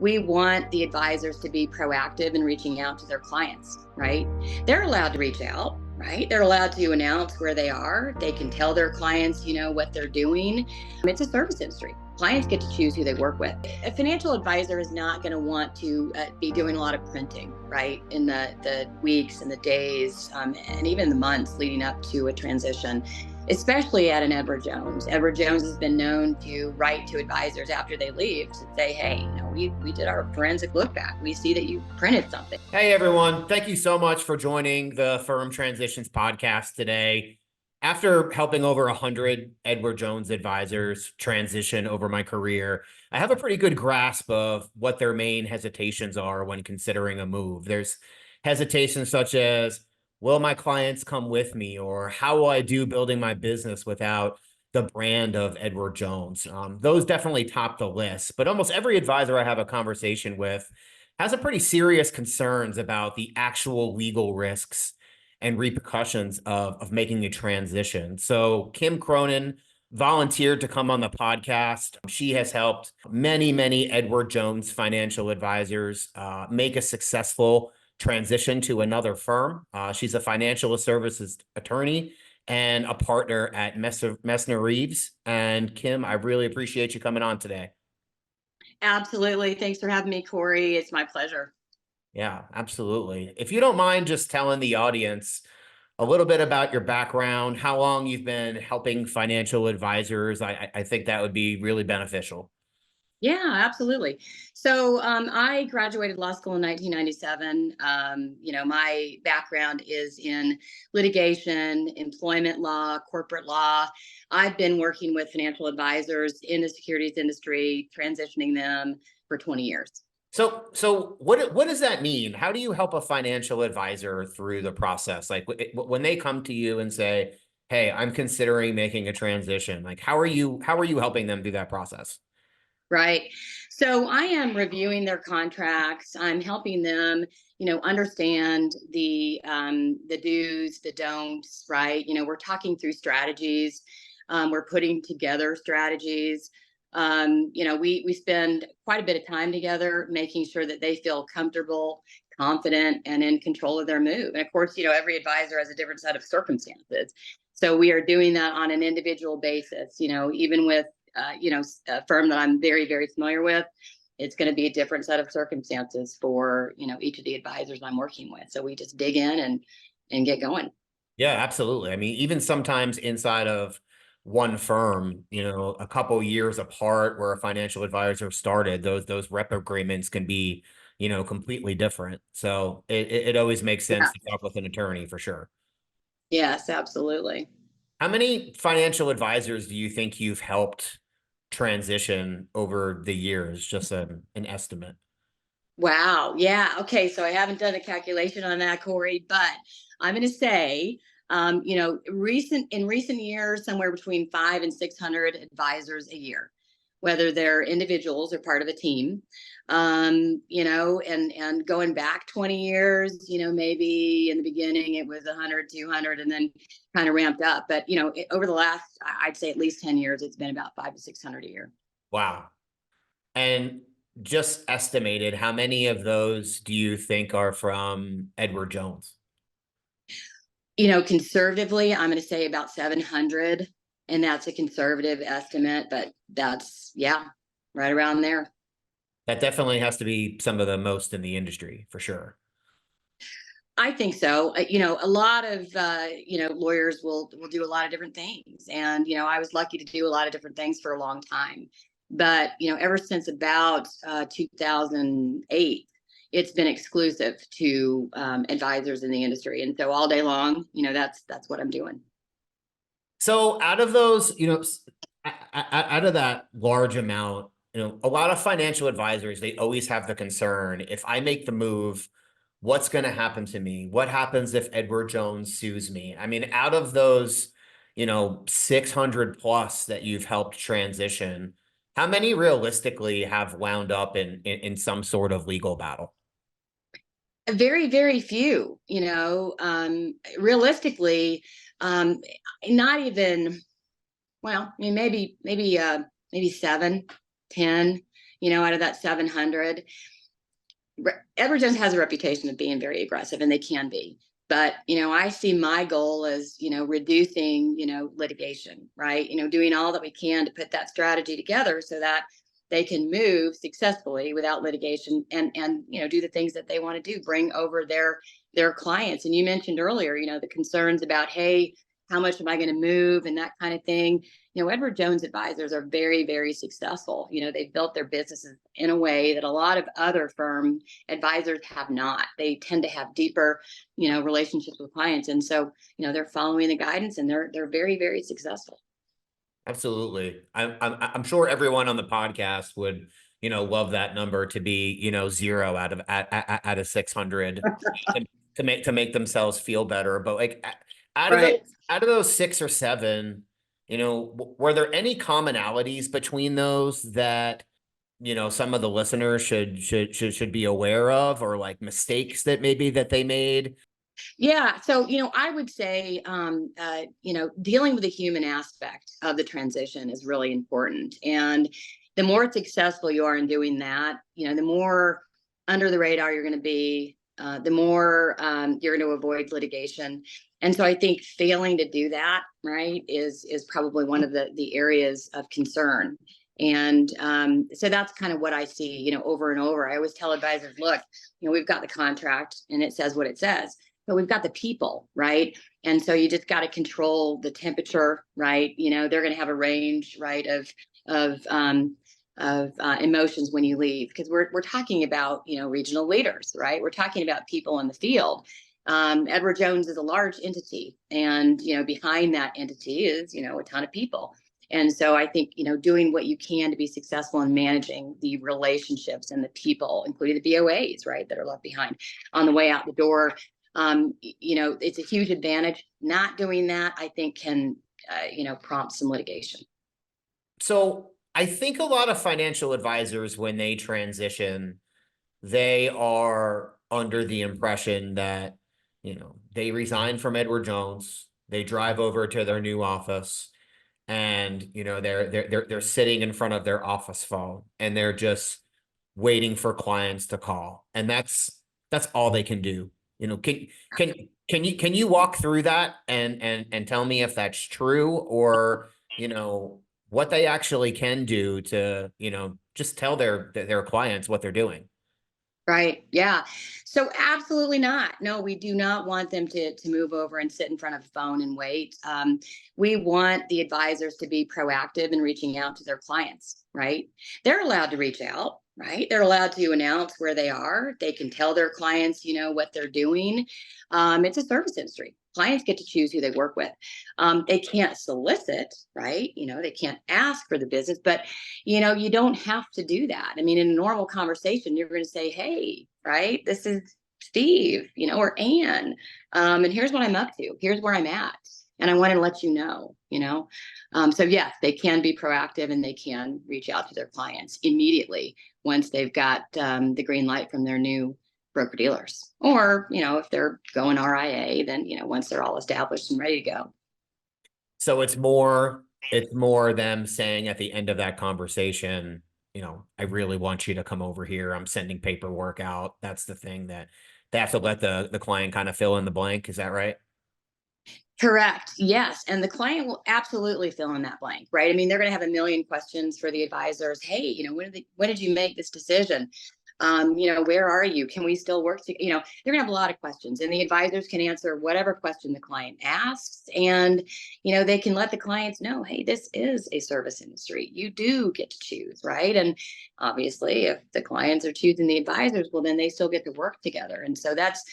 We want the advisors to be proactive in reaching out to their clients, right? They're allowed to reach out, right? They're allowed to announce where they are. They can tell their clients, what they're doing. It's a service industry. Clients get to choose who they work with. A financial advisor is not going to want to be doing a lot of printing, right? In the weeks and the days and even the months leading up to a transition, especially at an Edward Jones. Edward Jones has been known to write to advisors after they leave to say, hey, we did our forensic look back. We see that you printed something. Hey, everyone. Thank you so much for joining the Firm Transitions podcast today. After helping over 100 Edward Jones advisors transition over my career, I have a pretty good grasp of what their main hesitations are when considering a move. There's hesitations such as, will my clients come with me? Or how will I do building my business without the brand of Edward Jones? Those definitely top the list. But almost every advisor I have a conversation with has a pretty serious concerns about the actual legal risks and repercussions of making a transition. So Kim Cronin volunteered to come on the podcast. She has helped many Edward Jones financial advisors make a successful transition to another firm. She's a financial services attorney and a partner at Messner Reeves. And Kim, I really appreciate you coming on today. Absolutely. Thanks for having me, Corey. It's my pleasure. Yeah, absolutely. If you don't mind just telling the audience a little bit about your background, how long you've been helping financial advisors, I think that would be really beneficial. Yeah, absolutely. So I graduated law school in 1997. My background is in litigation, employment law, corporate law. I've been working with financial advisors in the securities industry, transitioning them for 20 years. So what does that mean? How do you help a financial advisor through the process? Like when they come to you and say, "Hey, I'm considering making a transition," like how are you helping them through that process? Right. So I am reviewing their contracts. I'm helping them, understand the do's, the don'ts. Right. We're talking through strategies. We're putting together strategies. We spend quite a bit of time together, making sure that they feel comfortable, confident, and in control of their move. And of course, every advisor has a different set of circumstances. So we are doing that on an individual basis. Even with a firm that I'm very familiar with, it's going to be a different set of circumstances for, each of the advisors I'm working with. So we just dig in and get going. Yeah, absolutely. I mean, even sometimes inside of one firm, a couple years apart where a financial advisor started, those rep agreements can be, completely different. So it always makes sense Yeah. to talk with an attorney for sure. Yes, absolutely. How many financial advisors do you think you've helped transition over the years? Just an estimate. Wow. Yeah. Okay. So I haven't done a calculation on that, Corey, but I'm going to say, in recent years, somewhere between 500 and 600 advisors a year, whether they're individuals or part of a team. And going back 20 years, maybe in the beginning it was 100, 200, and then kind of ramped up. But, over the last, I'd say at least 10 years, it's been about 500 to 600 a year. Wow. And just estimated, how many of those do you think are from Edward Jones? Conservatively, I'm going to say about 700, and that's a conservative estimate, but that's, yeah, right around there. That definitely has to be some of the most in the industry for sure. I think so. A lot of lawyers will do a lot of different things, and I was lucky to do a lot of different things for a long time. But ever since about 2008, it's been exclusive to advisors in the industry, and so all day long, that's what I'm doing. So out of those, out of that large amount, a lot of financial advisors, they always have the concern, if I make the move, what's going to happen to me? What happens if Edward Jones sues me? I mean, out of those, 600 plus that you've helped transition, how many realistically have wound up in some sort of legal battle? Very few. Realistically, not even. Well, I mean, maybe 7, 10. out of that 700. Edward Jones has a reputation of being very aggressive, and they can be. But, I see my goal as, reducing, litigation, right? Doing all that we can to put that strategy together so that they can move successfully without litigation, and do the things that they want to do, bring over their clients. And you mentioned earlier, the concerns about, hey, how much am I going to move, and that kind of thing. Edward Jones advisors are very, very successful. They've built their businesses in a way that a lot of other firm advisors have not. They tend to have deeper, relationships with clients. And so, they're following the guidance, and they're very, very successful. Absolutely. I'm sure everyone on the podcast would, love that number to be, 0 out of 600 to make themselves feel better. But like out of those, Right. out of those 6 or 7, were there any commonalities between those that, some of the listeners should be aware of, or like mistakes that maybe that they made? Yeah. So, I would say, dealing with the human aspect of the transition is really important. And the more successful you are in doing that, the more under the radar you're going to be, the more you're going to avoid litigation. And so I think failing to do that, right, is probably one of the areas of concern. And so that's kind of what I see, over and over. I always tell advisors, look, we've got the contract and it says what it says, but we've got the people, right? And so you just got to control the temperature, right? They're going to have a range, right, of emotions when you leave, because we're talking about, regional leaders, right? We're talking about people in the field. Edward Jones is a large entity, and behind that entity is a ton of people. And so I think, doing what you can to be successful in managing the relationships and the people, including the BOAs, right, that are left behind on the way out the door. It's a huge advantage. Not doing that, I think, can, prompt some litigation. So I think a lot of financial advisors, when they transition, they are under the impression that, they resign from Edward Jones, they drive over to their new office, and, they're sitting in front of their office phone, and they're just waiting for clients to call. And that's all they can do. Can can you walk through that and tell me if that's true, or, what they actually can do to, just tell their clients what they're doing? Right. Yeah. So absolutely not. No, we do not want them to move over and sit in front of a phone and wait. We want the advisors to be proactive in reaching out to their clients. Right. They're allowed to reach out. Right. They're allowed to announce where they are. They can tell their clients, what they're doing. It's a service industry. Clients get to choose who they work with. They can't solicit, right? They can't ask for the business, but you don't have to do that. I mean, in a normal conversation, you're going to say, hey, right, this is Steve, or Ann, and here's what I'm up to. Here's where I'm at. And I want to let you know. So yes, they can be proactive, and they can reach out to their clients immediately once they've got the green light from their new broker dealers. Or, if they're going RIA, then, once they're all established and ready to go. So it's more them saying at the end of that conversation, I really want you to come over here. I'm sending paperwork out. That's the thing that they have to let the client kind of fill in the blank. Is that right? Correct. Yes. And the client will absolutely fill in that blank, right? I mean, they're going to have a million questions for the advisors. Hey, when did you make this decision? Where are you? Can we still work together? They're gonna have a lot of questions, and the advisors can answer whatever question the client asks. And, they can let the clients know, hey, this is a service industry. You do get to choose, right? And obviously, if the clients are choosing the advisors, well, then they still get to work together. And so that's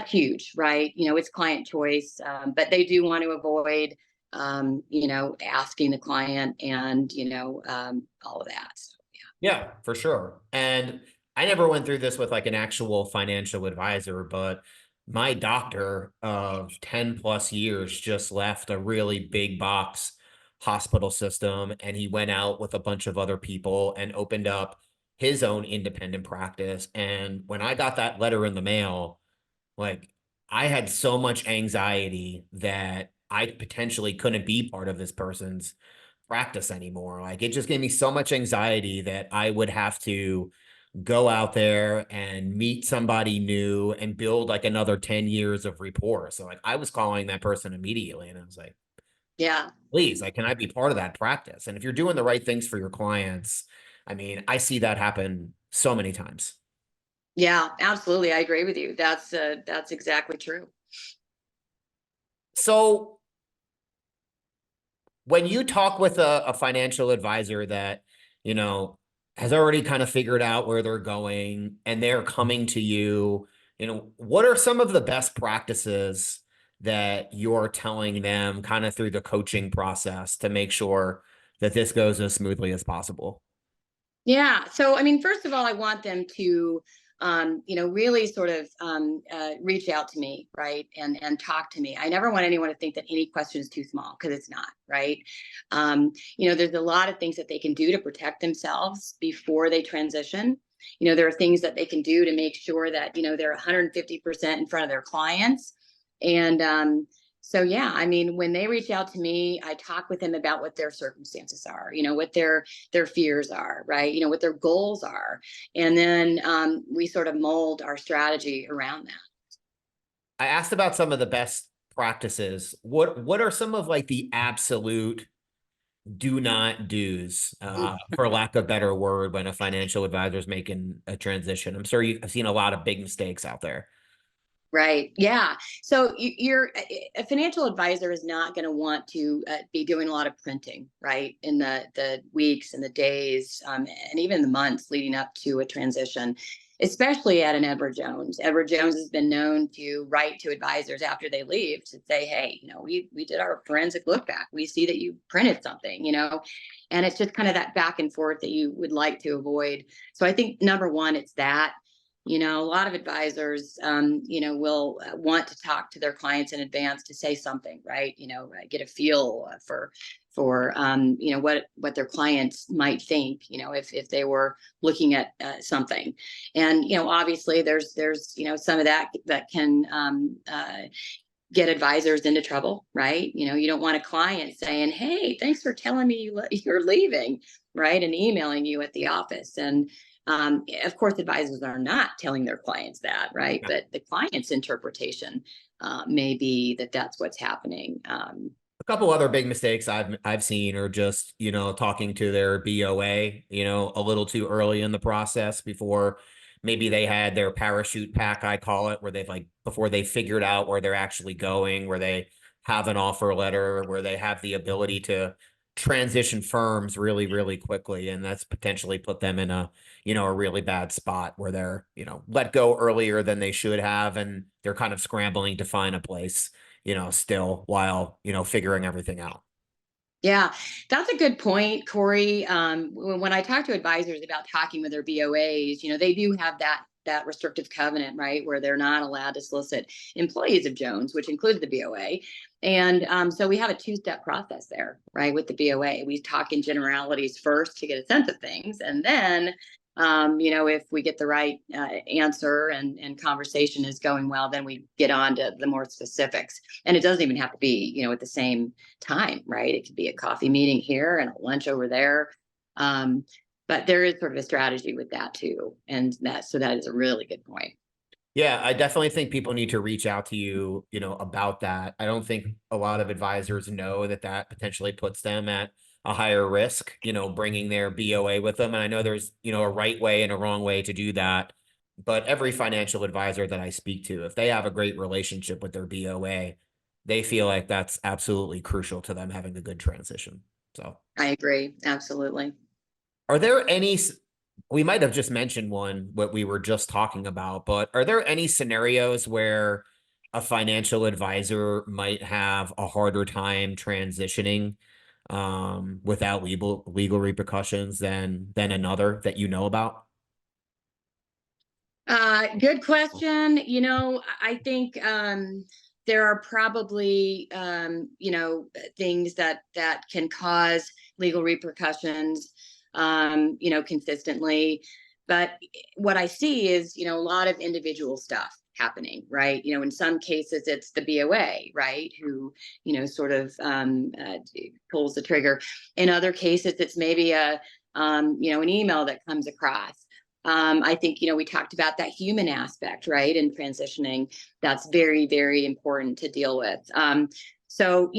huge, right? It's client choice, but they do want to avoid, asking the client, and, all of that. So, Yeah, for sure. And I never went through this with like an actual financial advisor, but my doctor of 10 plus years just left a really big box hospital system, and he went out with a bunch of other people and opened up his own independent practice. And when I got that letter in the mail, like, I had so much anxiety that I potentially couldn't be part of this person's practice anymore. Like it just gave me so much anxiety that I would have to go out there and meet somebody new and build like another 10 years of rapport. So like I was calling that person immediately and I was like, Yeah. please, like, can I be part of that practice? And if you're doing the right things for your clients, I mean, I see that happen so many times. Yeah, absolutely. I agree with you. That's exactly true. So when you talk with a financial advisor that, you know, has already kind of figured out where they're going and they're coming to you, you know, what are some of the best practices that you're telling them kind of through the coaching process to make sure that this goes as smoothly as possible? Yeah. So, I mean, first of all, I want them to, really sort of reach out to me, right, and talk to me. I never want anyone to think that any question is too small because it's not, right. There's a lot of things that they can do to protect themselves before they transition. There are things that they can do to make sure that they're 150% in front of their clients, and so yeah, I mean, when they reach out to me, I talk with them about what their circumstances are, what their fears are, right? What their goals are. And then we sort of mold our strategy around that. I asked about some of the best practices. What are some of like the absolute do not do's, for lack of a better word, when a financial advisor is making a transition? I'm sure you've seen a lot of big mistakes out there. Right. Yeah. So you're a financial advisor is not going to want to be doing a lot of printing, right, in the weeks and the days, and even the months leading up to a transition, especially at an Edward Jones. Edward Jones has been known to write to advisors after they leave to say, "Hey, we did our forensic look back. We see that you printed something, and it's just kind of that back and forth that you would like to avoid." So I think number one, it's that. A lot of advisors, will want to talk to their clients in advance to say something, right? Get a feel for what their clients might think, if they were looking at something. And obviously there's some of that can get advisors into trouble, right? You don't want a client saying, "Hey, thanks for telling me you're leaving," right, and emailing you at the office. And of course, advisors are not telling their clients that, right? But the client's interpretation may be that that's what's happening. A couple other big mistakes I've seen are just, talking to their BOA, a little too early in the process before maybe they had their parachute pack, I call it, where they've like before they figured out where they're actually going, where they have an offer letter, where they have the ability to transition firms really, really quickly. And that's potentially put them in a really bad spot where they're, let go earlier than they should have. And they're kind of scrambling to find a place, still while, figuring everything out. Yeah, that's a good point, Corey. When I talk to advisors about talking with their BOAs, they do have that restrictive covenant, right, where they're not allowed to solicit employees of Jones, which includes the BOA. And so we have a two-step process there, right, with the BOA. We talk in generalities first to get a sense of things, and then if we get the right answer and conversation is going well, then we get on to the more specifics. And it doesn't even have to be, at the same time, right? It could be a coffee meeting here and a lunch over there. Um, but there is sort of a strategy with that too. And that is a really good point. Yeah, I definitely think people need to reach out to you, about that. I don't think a lot of advisors know that that potentially puts them at a higher risk, bringing their BOA with them. And I know there's, a right way and a wrong way to do that. But every financial advisor that I speak to, if they have a great relationship with their BOA, they feel like that's absolutely crucial to them having a good transition. So, I agree. Absolutely. are there any we might have just mentioned one, what we were just talking about, but are there any scenarios where a financial advisor might have a harder time transitioning without legal repercussions than another that you know about? Good question. I think there are probably things that can cause legal repercussions, consistently. But what I see is a lot of individual stuff happening, right? In some cases it's the BOA, right, who sort of pulls the trigger. In other cases it's maybe an email that comes across. I think we talked about that human aspect, right, in transitioning. That's very, very important to deal with. So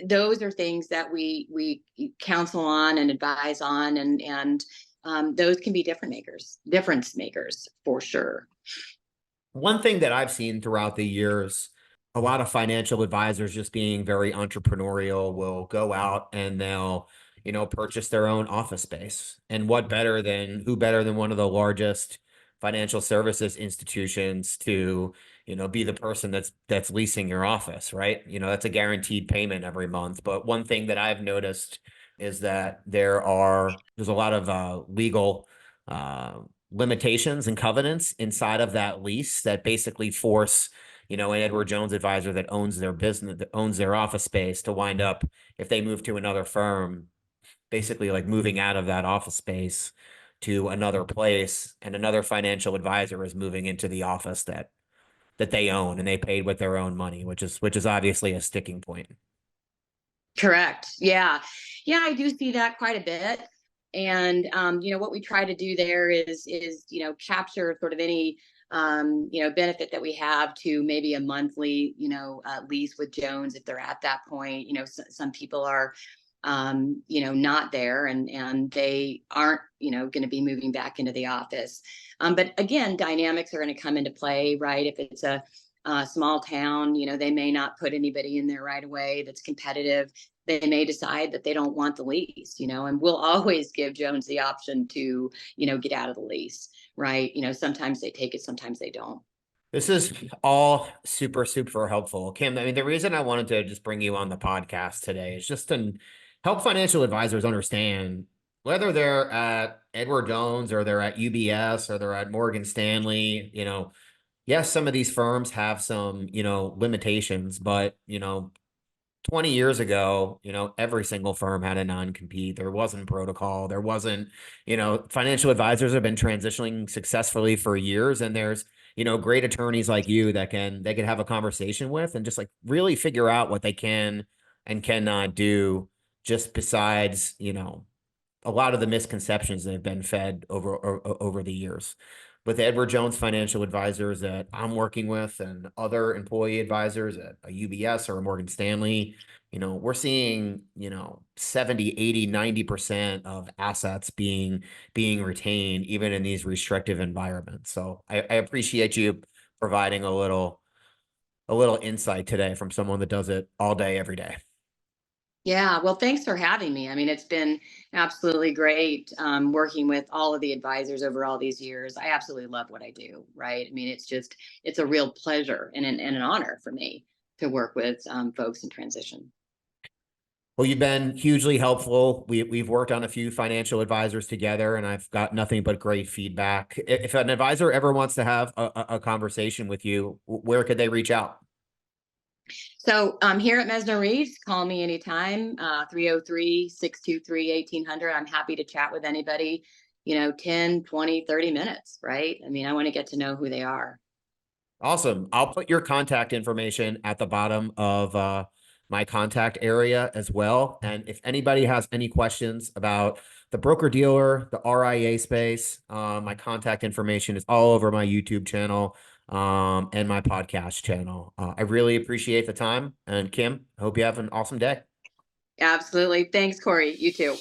those are things that we counsel on and advise on, and those can be difference makers for sure. One thing that I've seen throughout the years, a lot of financial advisors just being very entrepreneurial will go out and they'll, purchase their own office space. And who better than one of the largest financial services institutions to, be the person that's leasing your office, right? That's a guaranteed payment every month. But one thing that I've noticed is that there's a lot of legal uh, limitations and covenants inside of that lease that basically force, an Edward Jones advisor that owns their business, that owns their office space, to wind up, if they move to another firm, basically like moving out of that office space to another place, and another financial advisor is moving into the office that they own and they paid with their own money, which is obviously a sticking point. Correct. Yeah. Yeah, I do see that quite a bit. And what we try to do there is capture sort of any benefit that we have to maybe a monthly lease with Jones if they're at that point. Some people are not there, and they aren't going to be moving back into the office. But again, dynamics are going to come into play, right? If it's a small town, they may not put anybody in there right away that's competitive. They may decide that they don't want the lease, and we'll always give Jones the option to, get out of the lease, right? Sometimes they take it, sometimes they don't. This is all super, super helpful. Kim, I mean, the reason I wanted to just bring you on the podcast today is just to help financial advisors understand, whether they're at Edward Jones or they're at UBS or they're at Morgan Stanley. Yes, some of these firms have some, limitations, but, 20 years ago, every single firm had a non-compete. There wasn't protocol. There wasn't, financial advisors have been transitioning successfully for years. And there's, great attorneys like you they can have a conversation with and just like really figure out what they can and cannot do, just besides, a lot of the misconceptions that have been fed over the years. With Edward Jones financial advisors that I'm working with and other employee advisors at a UBS or a Morgan Stanley, we're seeing, 70, 80, 90% of assets being retained, even in these restrictive environments. So I appreciate you providing a little insight today from someone that does it all day, every day. Yeah, well, thanks for having me. I mean, it's been absolutely great working with all of the advisors over all these years. I absolutely love what I do, right? I mean, it's a real pleasure and an honor for me to work with folks in transition. Well, you've been hugely helpful. We've worked on a few financial advisors together, and I've got nothing but great feedback. If an advisor ever wants to have a conversation with you, where could they reach out? So here at Messner Reeves, call me anytime, 303-623-1800. I'm happy to chat with anybody, 10, 20, 30 minutes, right? I mean, I want to get to know who they are. Awesome. I'll put your contact information at the bottom of my contact area as well. And if anybody has any questions about the broker dealer, the RIA space, my contact information is all over my YouTube channel and my podcast channel. I really appreciate the time. And Kim, I hope you have an awesome day. Absolutely. Thanks, Corey. You too.